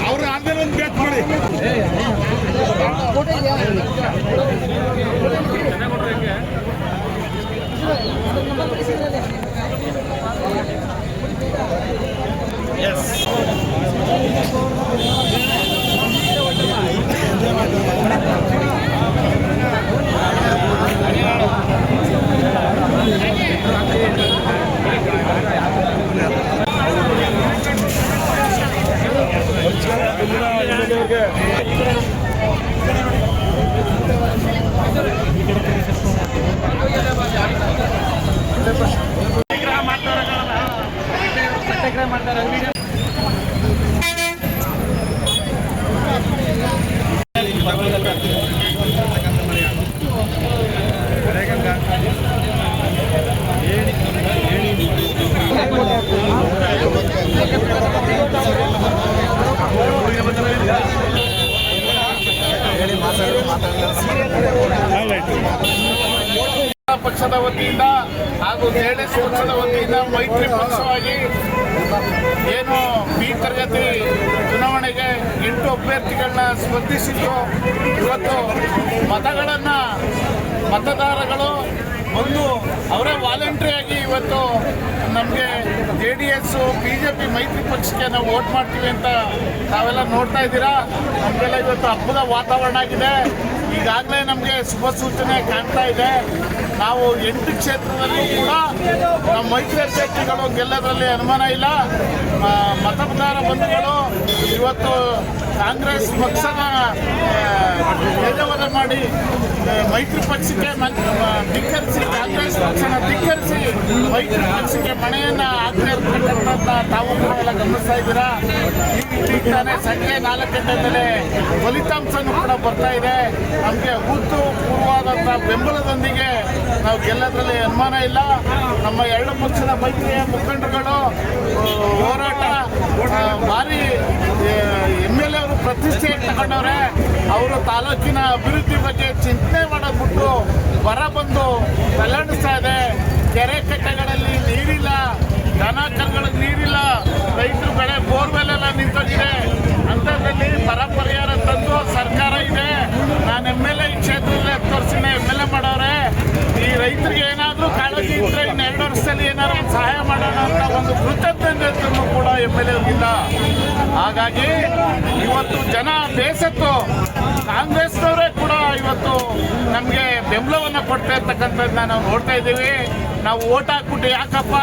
ಅವ್ರು ಆದ್ಮೇಲೆ ಒಂದು ಬ್ಯಾಚ್ ಮಾಡಿ ಪಕ್ಷದ ವತಿಯಿಂದ ಹಾಗೂ ಜೆಡಿಎಸ್ ಪಕ್ಷದ ವತಿಯಿಂದ ಮೈತ್ರಿ ಪಕ್ಷವಾಗಿ ಏನು ಬಿ ತರಗತಿ ಚುನಾವಣೆಗೆ 8 ಅಭ್ಯರ್ಥಿಗಳನ್ನ ಸ್ಪರ್ಧಿಸಿದ್ದು ಇವತ್ತು ಮತದಾರಗಳು ಒಂದು ಅವರೇ ವಾಲಂಟ್ರಿಯಾಗಿ ಇವತ್ತು ನಮಗೆ JDS BJP ಮೈತ್ರಿ ಪಕ್ಷಕ್ಕೆ ನಾವು ವೋಟ್ ಮಾಡ್ತೀವಿ ಅಂತ ತಾವೆಲ್ಲ ನೋಡ್ತಾ ಇದ್ದೀರಾ. ನಮಗೆಲ್ಲ ಇವತ್ತು ಹಬ್ಬದ ವಾತಾವರಣ ಆಗಿದೆ. ಈಗಾಗಲೇ ನಮಗೆ ಶುಭ ಸೂಚನೆ ಕಾಣ್ತಾ ಇದೆ. ನಾವು 8 ಕ್ಷೇತ್ರದಲ್ಲೂ ಕೂಡ ನಮ್ಮ ಮೈತ್ರಿ ಅಭ್ಯರ್ಥಿಗಳು ಗೆಲ್ಲೋದ್ರಲ್ಲಿ ಅನುಮಾನ ಇಲ್ಲ. ಮತದಾರ ಬಂಧುಗಳು ಇವತ್ತು ಕಾಂಗ್ರೆಸ್ ಪಕ್ಷನ ತೇಜವಧೆ ಮಾಡಿ ಮೈತ್ರಿ ಪಕ್ಷಕ್ಕೆ ಧಿಕ್ಕರಿಸಿ ಕಾಂಗ್ರೆಸ್ ಪಕ್ಷನ ಧಿಕ್ಕರಿಸಿ ಮೈತ್ರಿ ಪಕ್ಷಕ್ಕೆ ಮಣೆಯನ್ನು ಹಾಕ್ತಾ ಇರ್ತಕ್ಕಂಥ ತಾವು ಕೂಡ ಎಲ್ಲ ಗಮನಿಸ್ತಾ ಇದ್ದೀರಾ. ಈಗ ತಾನೇ ಸಂಜೆ 4 ಗಂಟೆಯಿಂದಲೇ ಫಲಿತಾಂಶನೂ ಕೂಡ ಬರ್ತಾ ಇದೆ. ನಮಗೆ ಪೂರ್ವವಾದಂಥ ಬೆಂಬಲದೊಂದಿಗೆ ನಾವು ಗೆಲ್ಲೋದ್ರಲ್ಲಿ ಅನುಮಾನ ಇಲ್ಲ. ನಮ್ಮ 2 ಪಕ್ಷದ ಮೈತ್ರಿಯ ಮುಖಂಡರುಗಳು ಹೋರಾಟ ಭಾರಿ MLA ಅವರು ಪ್ರತಿಷ್ಠೆ ತಗೊಂಡವ್ರೆ. ಅವರು ತಾಲೂಕಿನ ಅಭಿವೃದ್ಧಿ ಬಗ್ಗೆ ಚಿಂತನೆ ಮಾಡೋದು ಬಿಟ್ಟು ಹೊರ ಬಂದು ತಲೆಣಿಸ್ತಾ ಇದೆ. ಕೆರೆ ಕಟ್ಟೆಗಳಲ್ಲಿ ನೀರಿಲ್ಲ, ದನ ಕರುಗಳಿಗೆ ನೀರಿಲ್ಲ, ರೈತರು ಬೆಳೆ ಬೋರ್ವೆಲ್ ಎಲ್ಲ ನಿಂತೋಗಿದೆ. ಅಂಥದ್ರಲ್ಲಿ ಬರ ಪರಿಹಾರ ತಂದು ಸರ್ಕಾರ ಇದೆ. ನಾನು MLA ಈ ಕ್ಷೇತ್ರದಲ್ಲಿ 10 ವರ್ಷನ MLA ಮಾಡವ್ರೆ. ಈ ರೈತರಿಗೆ ಏನಾದರೂ ಕಾಳಜಿ ಇದ್ದರೆ ಇನ್ನು 2 ವರ್ಷದಲ್ಲಿ ಏನಾದ್ರು ಸಹಾಯ ಮಾಡೋಣ ಅಂತ ಒಂದು ಕೃತಜ್ಞತೆಯನ್ನು ಕೂಡ MLA ಇಲ್ಲ. ಹಾಗಾಗಿ ಇವತ್ತು ಜನ ಬೇಸತ್ತು ಕಾಂಗ್ರೆಸ್ನವರೇ ಕೂಡ ಇವತ್ತು ನಮಗೆ ಬೆಂಬಲವನ್ನು ಕೊಡ್ತಾ ಇರ್ತಕ್ಕಂಥದ್ದನ್ನ ನಾವು ನೋಡ್ತಾ ಇದ್ದೀವಿ. ನಾವು ಓಟ್ ಹಾಕ್ಬಿಟ್ಟು ಯಾಕಪ್ಪ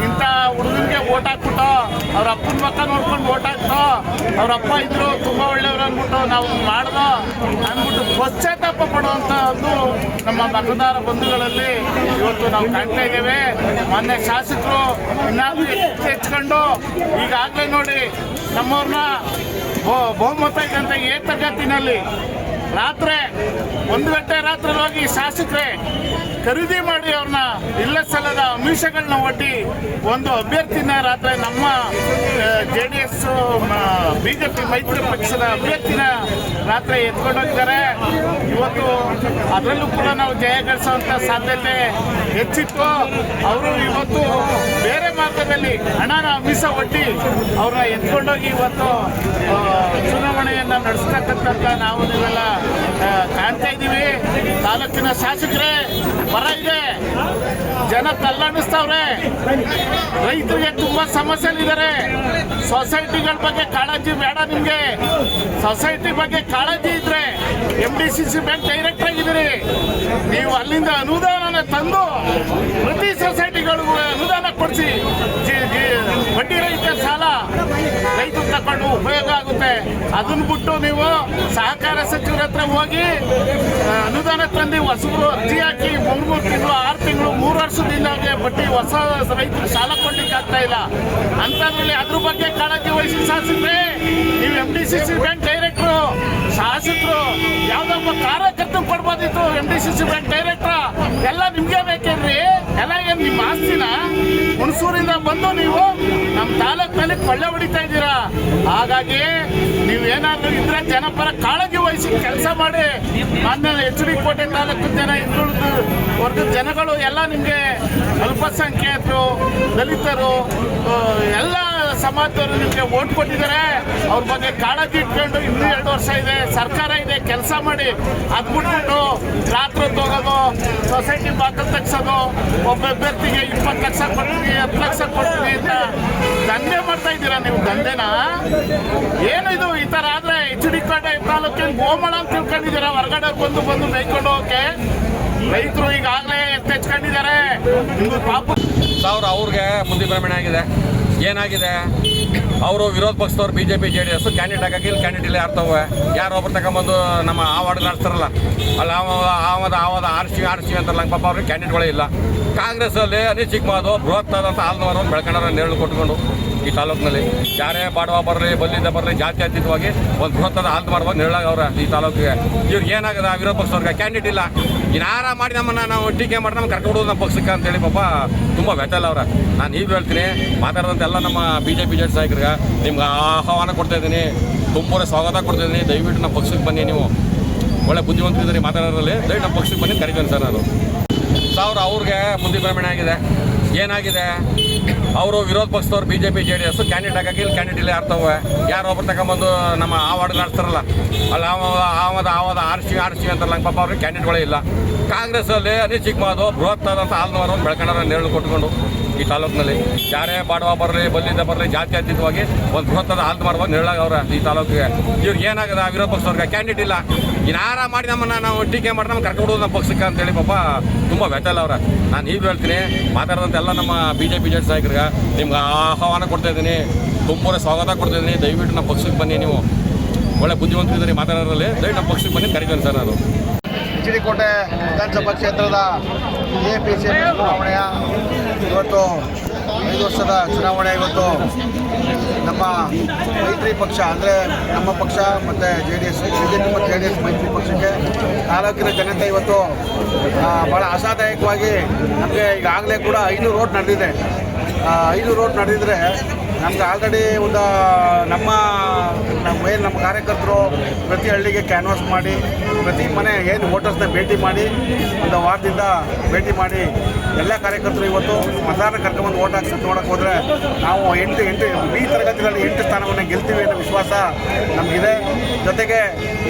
ಇಂಥ ಹುಡುಗನಿಗೆ ಓಟ್ ಹಾಕ್ಬಿಟ್ಟು ಅವ್ರ ಅಪ್ಪನ ಪಕ್ಕ ನೋಡ್ಕೊಂಡು ಓಟ್ ಹಾಕ್ತೋ, ಅವ್ರ ಅಪ್ಪ ಇದ್ರು ತುಂಬ ಒಳ್ಳೆಯವರು ಅಂದ್ಬಿಟ್ಟು ನಾವು ಮಾಡ್ದೋ ಅಂದ್ಬಿಟ್ಟು ಪಶ್ಚಾತ್ತಾಪ ಪಡುವಂಥದ್ದು ನಮ್ಮ ಮತದಾರ ಬಂಧುಗಳಲ್ಲಿ ಇವತ್ತು ನಾವು ಕಾಣ್ತಾ ಇದ್ದೇವೆ. ಮೊನ್ನೆ ಶಾಸಕರು ಇನ್ನಾದರೂ ಹೆಚ್ಚಿಕೊಂಡು ಈಗಾಗಲೇ ನೋಡಿ ನಮ್ಮವ್ರನ್ನ ಬಹುಮತ ಇದ್ದಂಥ ಎ ತರಗತಿನಲ್ಲಿ ರಾತ್ರಿ 1 ಗಂಟೆ ರಾತ್ರಿ ಹೋಗಿ ಶಾಸಕರೇ ಖರೀದಿ ಮಾಡಿ ಅವ್ರನ್ನ ಇಲ್ಲ ಸಲ್ಲದ ಅಮಿಷಗಳನ್ನ ಒಡ್ಡಿ ಒಂದು ಅಭ್ಯರ್ಥಿನ ರಾತ್ರಿ ನಮ್ಮ JDS BJP ಮೈತ್ರಿ ಪಕ್ಷದ ಅಭ್ಯರ್ಥಿನ ರಾತ್ರಿ ಎತ್ಕೊಂಡೋಗಿದ್ದಾರೆ. ಇವತ್ತು ಅದರಲ್ಲೂ ಕೂಡ ನಾವು ಜಯ ಗಳಿಸುವಂಥ ಸಾಧ್ಯತೆ ಹೆಚ್ಚಿತ್ತು. ಅವರು ಇವತ್ತು ಬೇರೆ ಮಾರ್ಗದಲ್ಲಿ ಹಣನ ಅಮಿಷ ಒಡ್ಡಿ ಅವ್ರನ್ನ ಎತ್ಕೊಂಡೋಗಿ ಇವತ್ತು ಚುನಾವಣೆಯನ್ನು ನಡೆಸ್ತಕ್ಕಂಥ ನಾವು ನೀವೆಲ್ಲ ಕಾಣ್ತಾ ಇದ್ದೀವಿ. ತಾಲೂಕಿನ ಶಾಸಕರೇ ಬರ ಇದೆ, ಜನ ತಲ್ಲಣಿಸ್ತಾವ್ರೆ, ರೈತರಿಗೆ ತುಂಬಾ ಸಮಸ್ಯೆಗಳಿದ್ದಾರೆ. ಸೊಸೈಟಿಗಳ ಬಗ್ಗೆ ಕಾಳಜಿ ಬೇಡ ನಿಮಗೆ. ಸೊಸೈಟಿ ಬಗ್ಗೆ ಕಾಳಜಿ ಇದ್ರೆ MDCC ಬ್ಯಾಂಕ್ ಡೈರೆಕ್ಟರ್ ಆಗಿದ್ದೀರಿ. ನೀವು ಅಲ್ಲಿಂದ ಅನುದಾನ ತಂದು ಪ್ರತಿ ಸೊಸೈಟಿಗಳಿಗೂ ಅನುದಾನ ಕೊಡಿಸಿ ಬಡ್ಡಿ ರಹಿತ ಸಾಲ ರೈತರು ತಗೊಂಡು ಉಪಯೋಗ ಆಗುತ್ತೆ ಆಗುತ್ತೆ. ಅದನ್ನ ಬಿಟ್ಟು ನೀವು ಸಹಕಾರ ಸಚಿವರ ಹತ್ರ ಹೋಗಿ ಅನುದಾನ ತಂದು ಹೊಸಬ್ರು ಅರ್ಜಿ ಹಾಕಿ 3 ತಿಂಗಳು 6 ತಿಂಗಳು 3 ವರ್ಷದಿಂದ ಬಡ್ಡಿ ಹೊಸ ರೈತರು ಸಾಲ ಕೊಡ್ಲಿಕ್ಕೆ ಆಗ್ತಾ ಇಲ್ಲ. ಅಂತದ್ರಲ್ಲಿ ಅದ್ರ ಬಗ್ಗೆ ಕಾಳಜಿ ವಹಿಸಿ ಶಾಸಕರೇ, ನೀವು MDCC ಬ್ಯಾಂಕ್ ಡೈರೆಕ್ಟ್ರು ಶಾಸಕರು ಯಾವ್ದೊಬ್ಬ ಕಾರ್ಯಕರ್ತರು ಕೊಡ್ಬೋದಿತ್ತು. MDCC ಬ್ಯಾಂಕ್ ಡೈರೆಕ್ಟ್ರ ಎಲ್ಲ ನಿಮ್ಗೆ ಬೇಕೇನ್ರಿ? ಎಲ್ಲ ಏನ್ ನಿಮ್ಮ ಆಸ್ತಿನ? ಹುಣಸೂರಿಂದ ಬಂದು ನೀವು ನಮ್ಮ ತಾಲೂಕಿನಲ್ಲಿ ಕೊಳ್ಳೆ ಹೊಡಿತಾ ಇದ್ದೀರಾ. ಹಾಗಾಗಿ ನೀವೇನಾದ್ರೂ ಇದ್ರೆ ಜನಪರ ಕಾಳಜಿ ವಹಿಸಿ ಕೆಲಸ ಮಾಡಿ. ಮಾನ್ಯ HD ಕೋಟೆ ತಾಲೂಕು ಜನ, ಹಿಂದುಳಿದ ವರ್ಗದ ಜನಗಳು ಎಲ್ಲ ನಿಮಗೆ ಅಲ್ಪಸಂಖ್ಯಾತರು, ದಲಿತರು, ಎಲ್ಲ ಸಮಾಜದವರು ನಿಮಗೆ ಓಟ್ ಕೊಟ್ಟಿದ್ದಾರೆ. ಅವ್ರ ಬಗ್ಗೆ ಕಾಳಜಿ ಇಟ್ಕೊಂಡು ಇನ್ನೂ 2 ವರ್ಷ ಇದೆ, ಸರ್ಕಾರ ಇದೆ, ಕೆಲಸ ಮಾಡಿ. ಅದು ಬಿಟ್ಬಿಟ್ಟು ರಾತ್ರಿ ಹೋಗೋದು, ಸೊಸೈಟಿ ಬಾಕಲ್ ತೆಗ್ಸೋದು, ಒಬ್ಬ ಅಭ್ಯರ್ಥಿಗೆ 20 ಲಕ್ಷ ಕೊಡ್ತೀನಿ 10 ಲಕ್ಷ ಕೊಡ್ತೀನಿ ಅಂತ ದಂಧೆ ಮಾಡ್ತಾ ಇದ್ದೀರಾ ನೀವು. ದಂಧೆನ ಏನು ಇದು? ಈ ಥರ ಆದರೆ HD ಕೋಟೆ ತಾಲೂಕಿನ ಗೋಮಳ ಅಂತ ತಿಳ್ಕೊಂಡಿದ್ದೀರಾ. ಹೊರಗಡೆ ಬಂದು ಮೇಯ್ಕೊಂಡು ಹೋಗಕ್ಕೆ ರೈತರು ಈಗಾಗಲೇ ತೆಚ್ಕೊಂಡಿದ್ದಾರೆ. ನಿಮ್ಗೆ ಪಾಪ ಅವ್ರಿಗೆ ಬುದ್ಧಿ ಭ್ರಮಣೆ ಆಗಿದೆ. ಏನಾಗಿದೆ, ಅವರು ವಿರೋಧ ಪಕ್ಷದವ್ರು BJP JDS ಕ್ಯಾಂಡಿಡೇಟ್ ಹಾಕಿ ಇಲ್ಲಿ ಕ್ಯಾಂಡಿಡೇಟ್ ಇಲ್ಲ ಯಾರ್ತವೆ. ಯಾರೋ ಒಬ್ರು ತಗೊಂಬಂದು ನಮ್ಮ ಆ ವಾರ್ಡ್ ಆಡ್ತಾರಲ್ಲ, ಅಲ್ಲಿ ಆವದ ಆರ್ಸಿ ಅಂತಾರಲ್ಲ, ಪಾಪ ಅವ್ರಿಗೆ ಕ್ಯಾಂಡಿಡೇಟ್ಗಳೇ ಇಲ್ಲ. ಕಾಂಗ್ರೆಸ್ಸಲ್ಲಿ ಅನಿಸಿಕ್ ಮಾದು ಬೃಹತ್ತಾದಂಥ ಹಾಲ್ನವರು ಬೆಳ್ಕೊಂಡವ್ರ ನೇರಳು ಕೊಟ್ಕೊಂಡು ಈ ತಾಲೂಕಿನಲ್ಲಿ ಯಾರೇ ಬಾಡುವ ಬರಲಿ ಬಲ್ಲಿಂದ ಬರಲಿ ಜಾತಿ ಅತೀತವಾಗಿ ಒಂದು ಬೃಹತ್ತಾದ ಹಾಲ್ದು ಮಾಡುವಾಗ ನೇರಳಾಗವ್ರೆ ಈ ತಾಲೂಕಿಗೆ. ಇವ್ರಿಗೆ ಏನಾಗದ ವಿರೋಧ ಪಕ್ಷದವ್ರಿಗೆ ಕ್ಯಾಂಡಿಡೇಟ್ ಇಲ್ಲ. ಇನ್ನಾರ ಮಾಡಿ ನಮ್ಮನ್ನು ನಾವು ಟೀಕೆ ಮಾಡಿ ನಮ್ಗೆ ಕರ್ಕೊಂಡು ನಮ್ಮ ಪಕ್ಷಕ್ಕೆ ಅಂತೇಳಿ ಪಾಪ ತುಂಬ ವ್ಯಥಲ್ಲ ಅವ್ರೆ. ನಾನು ಈಗ ಹೇಳ್ತೀನಿ, ಮಾತಾಡಿದಂತೆಲ್ಲ ನಮ್ಮ BJP JDS ನಾಯಕರಿಗೆ ನಿಮ್ಗೆ ಆಹ್ವಾನ ಕೊಡ್ತಾ ಇದ್ದೀನಿ, ತುಂಬನೇ ಸ್ವಾಗತ ಕೊಡ್ತಾ ಇದ್ದೀನಿ. ದಯವಿಟ್ಟು ನಮ್ಮ ಪಕ್ಷಕ್ಕೆ ಬನ್ನಿ. ನೀವು ಒಳ್ಳೆ ಬುದ್ಧಿವಂತರಿದ್ದೀರಿ ಮಾತಾಡೋದ್ರಲ್ಲಿ. ದಯವಿಟ್ಟು ನಮ್ಮ ಪಕ್ಷಕ್ಕೆ ಬನ್ನಿ ಕರಿತೀನಿ ಸರ್ ನಾನು. ಅವ್ರಿಗೆ ಬುದ್ಧಿ ಭ್ರಮಣೆ ಆಗಿದೆ. ಏನಾಗಿದೆ, ಅವರು ವಿರೋಧ ಪಕ್ಷದವ್ರು BJP JDS ಕ್ಯಾಂಡಿಡೇಟ್ ಹಾಕಿ ಇಲ್ಲಿ ಕ್ಯಾಂಡಿಡೇಟ್ ಇಲ್ಲ ಯಾರ್ತವೆ. ಯಾರೋ ಒಬ್ರು ತಗೊಂಬಂದು ನಮ್ಮ ಆ ವಾರ್ಡ್ ಆಡ್ತಾರಲ್ಲ, ಅಲ್ಲಿ ಆವದ ಆರ್ಸಿ ಅಂತಾರಲ್ಲ, ಪಾಪ ಅವ್ರಿಗೆ ಕ್ಯಾಂಡಿಡೇಟ್ಗಳೇ ಇಲ್ಲ. ಕಾಂಗ್ರೆಸ್ಸಲ್ಲಿ ಅನಿಸಿಕ್ ಮಾದು ಬೃಹತ್ತಾದಂಥ ಹಾಲ್ನವರು ಬೆಳ್ಕೊಂಡವ್ರ ನೇರಳು ಕೊಟ್ಕೊಂಡು ಈ ತಾಲೂಕಿನಲ್ಲಿ ಯಾರೇ ಬಾಡುವ ಬರಲಿ ಬಲ್ಲಿಂದ ಬರಲಿ ಜಾತಿ ಅತೀತವಾಗಿ ಒಂದು ಬೃಹತ್ತಾದ ಹಾಲ್ದು ಮಾಡುವಾಗ ನೇರಳಾಗವ್ರೆ ಈ ತಾಲೂಕಿಗೆ. ಇವ್ರಿಗೆ ಏನಾಗದ ವಿರೋಧ ಪಕ್ಷದವ್ರಿಗೆ ಕ್ಯಾಂಡಿಡೇಟ್ ಇಲ್ಲ. ಇನ್ನಾರ ಮಾಡಿ ನಮ್ಮನ್ನು ನಾವು ಟೀಕೆ ಮಾಡಿ ನಮ್ಗೆ ಕರ್ಕೊಂಡು ನಮ್ಮ ಪಕ್ಷಕ್ಕೆ ಅಂತೇಳಿ ಪಾಪ ತುಂಬ ವ್ಯಥಲ್ಲ ಅವ್ರೆ. ನಾನು ಈಗ ಹೇಳ್ತೀನಿ, ಮಾತಾಡಿದಂತೆಲ್ಲ ನಮ್ಮ BJP JDS ನಾಯಕರಿಗೆ ನಿಮ್ಗೆ ಆಹ್ವಾನ ಕೊಡ್ತಾ ಇದ್ದೀನಿ, ತುಂಬನೇ ಸ್ವಾಗತ ಕೊಡ್ತಾ ಇದ್ದೀನಿ. ದಯವಿಟ್ಟು ನಮ್ಮ ಪಕ್ಷಕ್ಕೆ ಬನ್ನಿ. ನೀವು ಒಳ್ಳೆ ಬುದ್ಧಿವಂತರಿದ್ದೀರಿ ಮಾತಾಡೋದ್ರಲ್ಲಿ. ದಯವಿಟ್ಟು ನಮ್ಮ ಪಕ್ಷಕ್ಕೆ ಬನ್ನಿ ಕರಿತೀನಿ ಸರ್ ನಾನು. HD ಕೋಟೆ ವಿಧಾನಸಭಾ ಕ್ಷೇತ್ರದ APC ಚುನಾವಣೆಯ ಇವತ್ತು 5 ವರ್ಷದ ಚುನಾವಣೆ. ಇವತ್ತು ನಮ್ಮ ಮೈತ್ರಿ ಪಕ್ಷ ಅಂದರೆ ನಮ್ಮ ಪಕ್ಷ ಮತ್ತು JDS, BJP ಮತ್ತು JDS ಮೈತ್ರಿ ಪಕ್ಷಕ್ಕೆ ತಾಲೂಕಿನ ಜನತೆ ಇವತ್ತು ಭಾಳ ಆಶಾದಾಯಕವಾಗಿ ನಮಗೆ ಈಗಾಗಲೇ ಕೂಡ 500 ಓಟ್ ನಡೆದಿದೆ. 500 ಓಟ್ ನಡೆದಿದ್ರೆ ನಮ್ಗೆ ಆಲ್ರೆಡಿ ಒಂದು ನಮ್ಮ ಕಾರ್ಯಕರ್ತರು ಪ್ರತಿ ಹಳ್ಳಿಗೆ ಕ್ಯಾನ್ವಾಸ್ ಮಾಡಿ, ಪ್ರತಿ ಮನೆ ಏನು ವೋಟರ್ಸ್ನ ಭೇಟಿ ಮಾಡಿ, ಒಂದು ವಾರದಿಂದ ಭೇಟಿ ಮಾಡಿ ಎಲ್ಲ ಕಾರ್ಯಕರ್ತರು ಇವತ್ತು ಮತದಾರ ಕರ್ಕೊಂಬಂದು ಓಟ್ ಹಾಕಿ ನೋಡೋಕೆ ಹೋದರೆ ನಾವು 8 B ತರಗತಿಯಲ್ಲಿ 8 ಸ್ಥಾನವನ್ನು ಗೆಲ್ತೀವಿ ಅನ್ನೋ ವಿಶ್ವಾಸ ನಮಗಿದೆ. ಜೊತೆಗೆ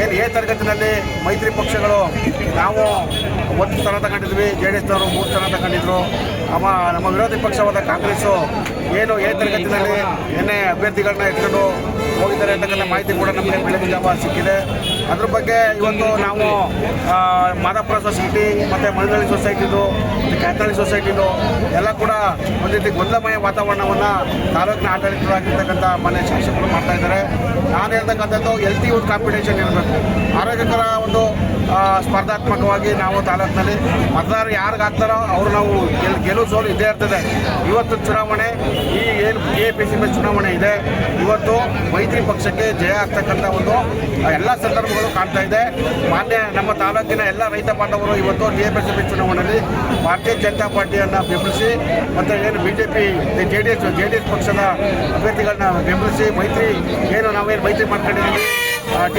ಏನು A ತರಗತಿನಲ್ಲಿ ಮೈತ್ರಿ ಪಕ್ಷಗಳು ನಾವು 1 ಸ್ಥಾನ ತಗೊಂಡಿದ್ವಿ, JDSನವರು 3 ಸ್ಥಾನ ತಗೊಂಡಿದ್ರು. ನಮ್ಮ ವಿರೋಧಿ ಪಕ್ಷವಾದ ಕಾಂಗ್ರೆಸ್ಸು ಏನು A ತರಗತಿನಲ್ಲಿ ಎನ್ನೇ ಅಭ್ಯರ್ಥಿಗಳನ್ನ ಇಟ್ಕೊಂಡು ಹೋಗಿದ್ದಾರೆ ಅಂತಕ್ಕಂಥ ಮಾಹಿತಿ ಕೂಡ ನಮಗೆ ಬೆಳಗಿನ ಜಾವ ಸಿಕ್ಕಿದೆ. ಅದ್ರ ಬಗ್ಗೆ ಇವತ್ತು ನಾವು ಮಾದಾಪುರ ಸೊಸೈಟಿ ಮತ್ತು ಮಳನಳ್ಳಿ ಸೊಸೈಟಿದು ಮತ್ತು ಕ್ಯಾತನಹಳ್ಳಿ ಸೊಸೈಟಿದು ಎಲ್ಲ ಕೂಡ ಒಂದು ರೀತಿ ಗೊಂದಲಮಯ ವಾತಾವರಣವನ್ನು ತಾಲೂಕಿನ ಆಡಳಿತವಾಗಿರ್ತಕ್ಕಂಥ ಮನೆ ಶಾಸಕರು ಮಾಡ್ತಾ ಇದ್ದಾರೆ. ನಾನು ಹೇಳ್ತಕ್ಕಂಥದ್ದು ಹೆಲ್ತಿ ಯೂತ್ ಕಾಂಪಿಟೇಷನ್ ಇರಬೇಕು, ಆರೋಗ್ಯಕರ ಒಂದು ಸ್ಪರ್ಧಾತ್ಮಕವಾಗಿ ನಾವು ತಾಲೂಕಿನಲ್ಲಿ ಮತದಾರರು ಯಾರಿಗೆ ಆಗ್ತಾರೋ ಅವರು ನಾವು ಗೆಲುವು ಸೋಲು ಇದ್ದೇ ಇರ್ತದೆ. ಇವತ್ತು ಚುನಾವಣೆ ಏನು APC ಚುನಾವಣೆ ಇದೆ, ಇವತ್ತು ಮೈತ್ರಿ ಪಕ್ಷಕ್ಕೆ ಜಯ ಆಗ್ತಕ್ಕಂಥ ಒಂದು ಎಲ್ಲ ಸಂದರ್ಭಗಳು ಕಾಣ್ತಾ ಇದೆ. ಮಾನ್ಯ ನಮ್ಮ ತಾಲೂಕಿನ ಎಲ್ಲ ರೈತ ಬಾಂಧವರು ಇವತ್ತು APC ಚುನಾವಣೆಯಲ್ಲಿ ಭಾರತೀಯ ಜನತಾ ಪಾರ್ಟಿಯನ್ನು ಬೆಂಬಲಿಸಿ ಮತ್ತು ಏನು BJP JDS ಪಕ್ಷದ ಅಭ್ಯರ್ಥಿಗಳನ್ನ ಬೆಂಬಲಿಸಿ ನಾವೇನು ಮೈತ್ರಿ ಮಾಡ್ಕೊಂಡಿದ್ದೀವಿ,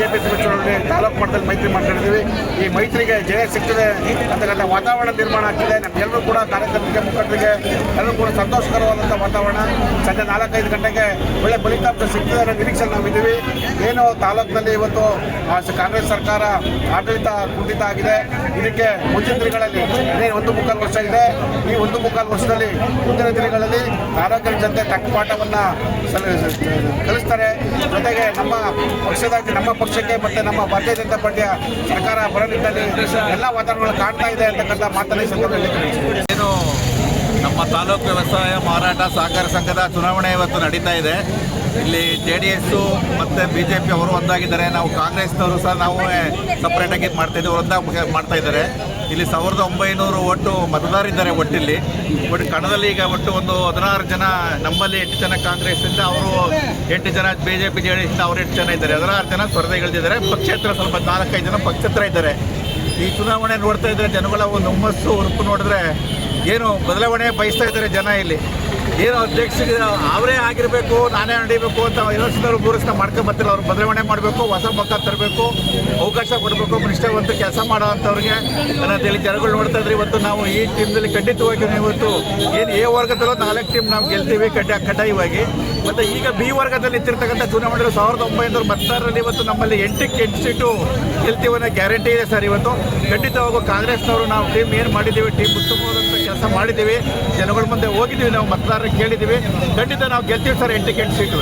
APC ಚುನಾವಣೆ ತಾಲೂಕು ಮಟ್ಟದಲ್ಲಿ ಮೈತ್ರಿ ಮಾಡ್ಕೊಂಡಿದ್ದೀವಿ. ಈ ಮೈತ್ರಿಗೆ ಜಯ ಸಿಗ್ತದೆ ಅಂತಕ್ಕಂಥ ವಾತಾವರಣ ನಿರ್ಮಾಣ ಆಗ್ತಿದೆ. ನಮಗೆಲ್ಲರೂ ಕೂಡ ಕಾರ್ಯಕರ್ತರಿಗೆ ಮುಖಂಡರಿಗೆ ಎಲ್ಲರೂ ಕೂಡ ಸಂತೋಷಕರವಾದಂಥ ವಾತಾವರಣ. ಸಂಜೆ 4-5 ಗಂಟೆಗೆ ಒಳ್ಳೆ ಫಲಿತಾಂಶ ಸಿಗ್ತದೆ ಅನ್ನೋ ನಿರೀಕ್ಷೆ ನಾವಿದ್ದೀವಿ. ಏನು ತಾಲೂಕಿನಲ್ಲಿ ಇವತ್ತು ಕಾಂಗ್ರೆಸ್ ಸರ್ಕಾರ ಆಡಳಿತ ಕುಂಠಿತ ಆಗಿದೆ. ಇದಕ್ಕೆ ಮುಂದಿನ ದಿನಗಳಲ್ಲಿ 1.25 ವರ್ಷ ಇದೆ. ಈ 1.25 ವರ್ಷದಲ್ಲಿ ಮುಂದಿನ ದಿನಗಳಲ್ಲಿ ತಾಲೂಕಿನ ಜನತೆ ತಕ್ಕ ಪಾಠವನ್ನು ಕಲಿಸ್ತಾರೆ. ಜೊತೆಗೆ ನಮ್ಮ ಪಕ್ಷಕ್ಕೆ ಮತ್ತು ನಮ್ಮ ಭಾರತೀಯ ಜನತಾ ಪಾರ್ಟಿಯ ಸರ್ಕಾರ ಬರೋ ನಿಟ್ಟಿನಲ್ಲಿ ಎಲ್ಲ ವಾತಾವರಣ ಕಾಣ್ತಾ ಇದೆ ಅಂತಕ್ಕಂಥ ಮಾತನ್ನ ಸಂದರ್ಭದಲ್ಲಿ ಏನು ನಮ್ಮ ನಮ್ಮ ತಾಲೂಕು ವ್ಯವಸಾಯ ಮಾರಾಟ ಸಹಕಾರ ಸಂಘದ ಚುನಾವಣೆ ಇವತ್ತು ನಡೀತಾ ಇದೆ. ಇಲ್ಲಿ JDS ಮತ್ತು BJP ಅವರು ಒಂದಾಗಿದ್ದಾರೆ. ನಾವು ಕಾಂಗ್ರೆಸ್ನವರು ಸಹ ನಾವು ಸಪ್ರೇಟಾಗಿ ಮಾಡ್ತಾಯಿದ್ದೀವಿ, ಒಂದಾಗಿ ಮಾಡ್ತಾ ಇದ್ದಾರೆ. ಇಲ್ಲಿ 1900 ಒಟ್ಟು ಮತದಾರರಿದ್ದಾರೆ. ಒಟ್ಟು ಕಣದಲ್ಲಿ ಈಗ ಒಟ್ಟು ಒಂದು 16 ಜನ, ನಮ್ಮಲ್ಲಿ 8 ಜನ ಕಾಂಗ್ರೆಸ್ಸಿಂದ, ಅವರು 8 ಜನ BJP JDS ಅವರು 8 ಜನ ಇದ್ದಾರೆ. 16 ಜನ ಸ್ಪರ್ಧೆಗಳಿದ್ದಾರೆ. ಪಕ್ಷೇತರ ಸ್ವಲ್ಪ 4-5 ಜನ ಪಕ್ಷೇತರ ಇದ್ದಾರೆ. ಈ ಚುನಾವಣೆ ನೋಡ್ತಾ ಇದ್ದರೆ ಜನಗಳ ಒಂದು ಹುಮ್ಮಸ್ಸು ಹುರುಪು ನೋಡಿದ್ರೆ ಏನು ಬದಲಾವಣೆ ಬಯಸ್ತಾ ಇದ್ದಾರೆ ಜನ. ಇಲ್ಲಿ ಏನು ಅಧ್ಯಕ್ಷರಿಗೆ ಅವರೇ ಆಗಿರಬೇಕು, ನಾನೇ ನಡೀಬೇಕು ಅಂತ ಎಲೆಕ್ಷನವ್ರು ಪೂರೈಸ್ತಾ ಮಾಡ್ಕೊಂಬರ್ತಿಲ್ಲ. ಅವ್ರು ಬದಲಾವಣೆ ಮಾಡಬೇಕು, ಹೊಸ ಮುಖ ತರಬೇಕು, ಅವಕಾಶ ಕೊಡಬೇಕು, ನಿಷ್ಠಾವಂತ ಕೆಲಸ ಮಾಡೋ ಅಂಥವ್ರಿಗೆ ಅನ್ನೋಂತೇಳಿ ಜನಗಳು ನೋಡ್ತಾ ಇದ್ರೆ ಇವತ್ತು ನಾವು ಈ ಟೀಮ್ನಲ್ಲಿ ಖಂಡಿತವಾಗಿ ಇವತ್ತು ಏನು A ವರ್ಗದಲ್ಲೂ 4 ಟೀಮ್ ನಾವು ಗೆಲ್ತೀವಿ ಕಡ್ಡಾಯವಾಗಿ. ಮತ್ತು ಈಗ B ವರ್ಗದಲ್ಲಿ ನಿಂತಿರ್ತಕ್ಕಂಥ ಚುನಾವಣೆಗಳು 1900 ಮತದಾರರಲ್ಲಿ ಇವತ್ತು ನಮ್ಮಲ್ಲಿ 8 ಸೀಟು ಗೆಲ್ತೀವಿ ಅನ್ನೋ ಗ್ಯಾರಂಟಿ ಇದೆ ಸರ್. ಇವತ್ತು ಖಂಡಿತವಾಗೂ ಕಾಂಗ್ರೆಸ್ನವರು ನಾವು ಟೀಮ್ ಏನು ಮಾಡಿದ್ದೀವಿ, ಟೀಮ್ ಉತ್ತಮವಾದಂಥ ಕೆಲಸ ಮಾಡಿದ್ದೀವಿ, ಜನಗಳ ಮುಂದೆ ಹೋಗಿದ್ದೀವಿ, ನಾವು ಮತದಾರರಿಗೆ ಕೇಳಿದ್ದೀವಿ. ಖಂಡಿತ ನಾವು ಗೆಲ್ತೀವಿ ಸರ್ 8 ಸೀಟು.